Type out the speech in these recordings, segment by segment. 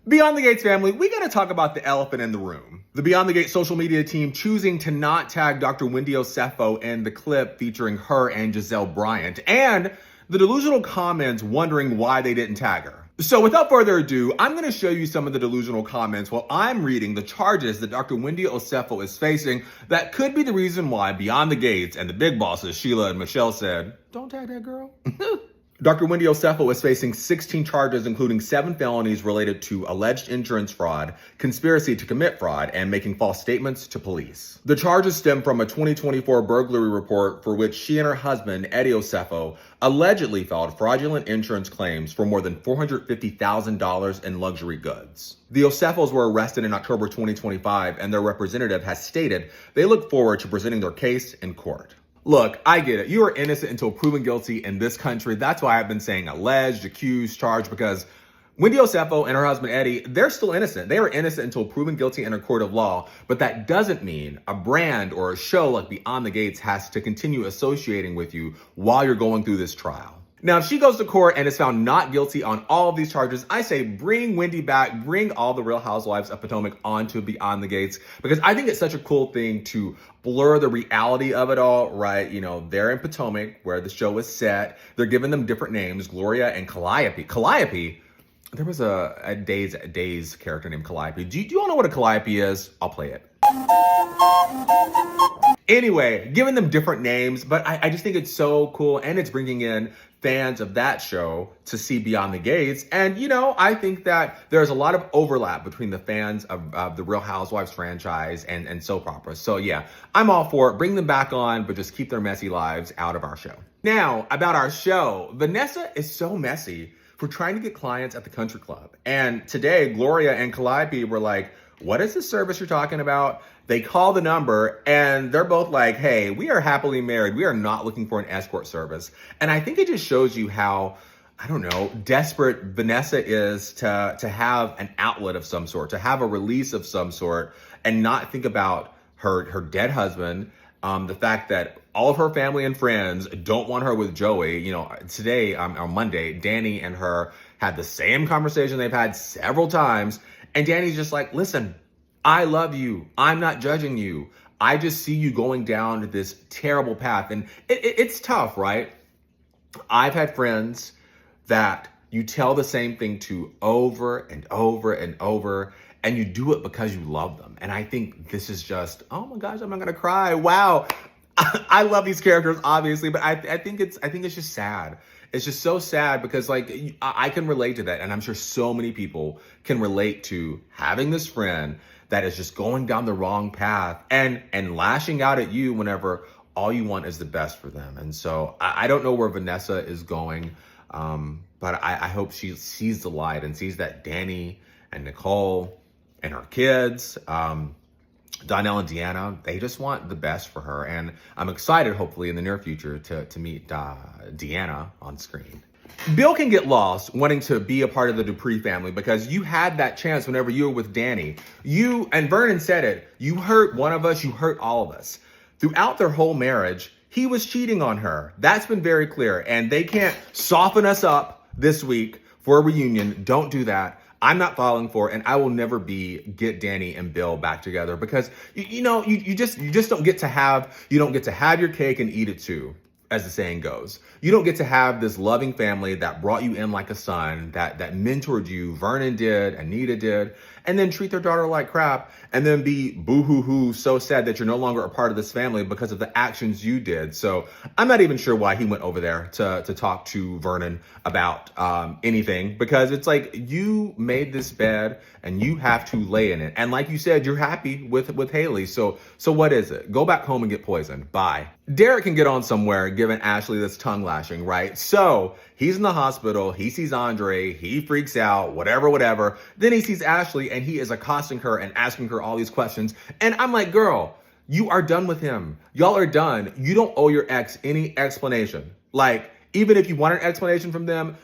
Beyond the Gates family, we gotta talk about the elephant in the room. The Beyond the Gates social media team choosing to not tag Dr. Wendy Osefo in the clip featuring her and Giselle Bryant, and the delusional comments wondering why they didn't tag her. So without further ado, I'm gonna show you some of the delusional comments while I'm reading the charges that Dr. Wendy Osefo is facing that could be the reason why Beyond the Gates and the big bosses, Sheila and Michelle, said, "Don't tag that girl." Dr. Wendy Osefo is facing 16 charges, including 7 felonies related to alleged insurance fraud, conspiracy to commit fraud, and making false statements to police. The charges stem from a 2024 burglary report for which she and her husband, Eddie Osefo, allegedly filed fraudulent insurance claims for more than $450,000 in luxury goods. The Osefos were arrested in October 2025, and their representative has stated they look forward to presenting their case in court. Look, I get it. You are innocent until proven guilty in this country. That's why I've been saying alleged, accused, charged, because Wendy Osefo and her husband Eddie, they're still innocent. They are innocent until proven guilty in a court of law. But that doesn't mean a brand or a show like Beyond the Gates has to continue associating with you while you're going through this trial. Now, if she goes to court and is found not guilty on all of these charges, I say bring Wendy back, bring all the Real Housewives of Potomac onto Beyond the Gates, because I think it's such a cool thing to blur the reality of it all, right? You know, they're in Potomac where the show is set. They're giving them different names, Gloria and Calliope. Calliope, there was a Days character named Calliope. Do you all know what a Calliope is? I'll play it. Anyway, giving them different names, but I just think it's so cool, and it's bringing in fans of that show to see Beyond the Gates. And, you know, I think that there's a lot of overlap between the fans of the Real Housewives franchise and soap operas. So yeah, I'm all for it. Bring them back on, but just keep their messy lives out of our show. Now, about our show, Vanessa is so messy for trying to get clients at the country club. And today, Gloria and Calliope were like, "What is this service you're talking about?" They call the number and they're both like, "Hey, we are happily married. We are not looking for an escort service." And I think it just shows you how, I don't know, desperate Vanessa is to have an outlet of some sort, to have a release of some sort, and not think about her dead husband. The fact that all of her family and friends don't want her with Joey. You know, today, on Monday, Dani and her had the same conversation they've had several times. And Dani's just like, "Listen, I love you. I'm not judging you. I just see you going down this terrible path." And it's tough, right? I've had friends that you tell the same thing to over and over and over, and you do it because you love them. And I think this is just, oh my gosh, I'm not gonna cry. Wow. I love these characters, obviously, but I think it's just sad. It's just so sad because, like, I can relate to that. And I'm sure so many people can relate to having this friend that is just going down the wrong path and lashing out at you whenever all you want is the best for them. And so I don't know where Vanessa is going, but I hope she sees the light and sees that Dani and Nicole and her kids, Donnell and Deanna, they just want the best for her. And I'm excited, hopefully, in the near future to meet Deanna on screen. Bill can get lost wanting to be a part of the Duprees family because you had that chance whenever you were with Dani. You, and Vernon said it, you hurt one of us, you hurt all of us. Throughout their whole marriage, he was cheating on her. That's been very clear. And they can't soften us up this week for a reunion. Don't do that. I'm not falling for it, and I will never get Dani and Bill back together because you just don't get to have your cake and eat it too, as the saying goes. You don't get to have this loving family that brought you in like a son, that mentored you, Vernon did, Anita did, and then treat their daughter like crap, and then be boo-hoo-hoo so sad that you're no longer a part of this family because of the actions you did. So I'm not even sure why he went over there to talk to Vernon about anything, because it's like, you made this bed and you have to lay in it. And like you said, you're happy with Haley. So what is it? Go back home and get poisoned. Bye. Derek can get on somewhere given Ashley this tongue lashing, right? So he's in the hospital. He sees Andre. He freaks out, whatever. Then he sees Ashley and he is accosting her and asking her all these questions. And I'm like, girl, you are done with him. Y'all are done. You don't owe your ex any explanation. Like, even if you want an explanation from them,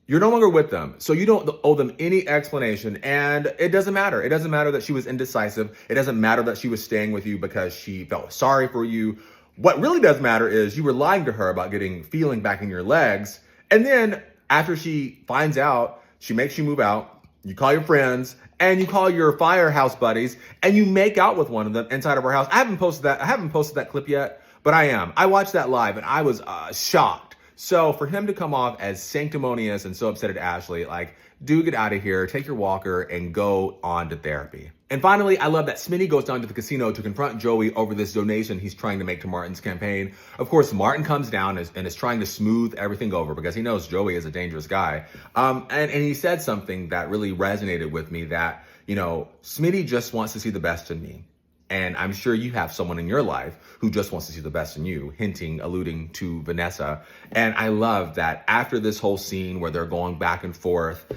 you're no longer with them. So you don't owe them any explanation. And it doesn't matter. It doesn't matter that she was indecisive. It doesn't matter that she was staying with you because she felt sorry for you. What really does matter is you were lying to her about getting feeling back in your legs. And then after she finds out, she makes you move out. you call your friends, and you call your firehouse buddies, and you make out with one of them inside of our house. I haven't posted that clip yet, but I am. I watched that live, and I was shocked. So for him to come off as sanctimonious and so upset at Ashley, like, dude, get out of here, take your walker, and go on to therapy. And finally, I love that Smitty goes down to the casino to confront Joey over this donation he's trying to make to Martin's campaign. Of course, Martin comes down and is trying to smooth everything over because he knows Joey is a dangerous guy. And he said something that really resonated with me, that, you know, Smitty just wants to see the best in me. And I'm sure you have someone in your life who just wants to see the best in you, alluding to Vanessa. And I love that after this whole scene where they're going back and forth,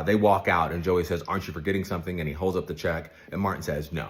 they walk out and Joey says, "Aren't you forgetting something?" And he holds up the check and Martin says, no,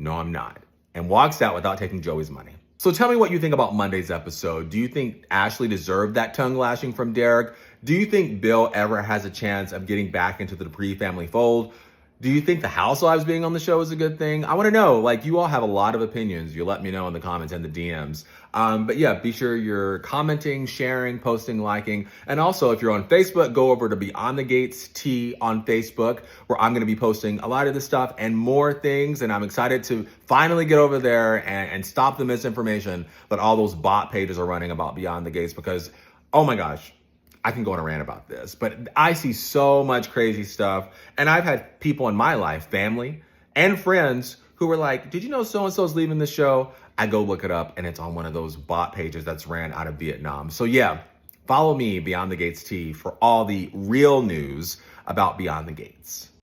I'm not. And walks out without taking Joey's money. So tell me what you think about Monday's episode. Do you think Ashley deserved that tongue lashing from Derek? Do you think Bill ever has a chance of getting back into the Duprees family fold? Do you think the Housewives being on the show is a good thing? I want to know. Like, you all have a lot of opinions. You let me know in the comments and the DMs. But yeah, be sure you're commenting, sharing, posting, liking. And also, if you're on Facebook, go over to Beyond the Gates T on Facebook, where I'm going to be posting a lot of this stuff and more things. And I'm excited to finally get over there and stop the misinformation that all those bot pages are running about Beyond the Gates, because, oh my gosh, I can go on a rant about this, but I see so much crazy stuff. And I've had people in my life, family and friends, who were like, "Did you know so-and-so's leaving the show?" I go look it up and it's on one of those bot pages that's ran out of Vietnam. So yeah, follow me, Beyond the Gates T, for all the real news about Beyond the Gates.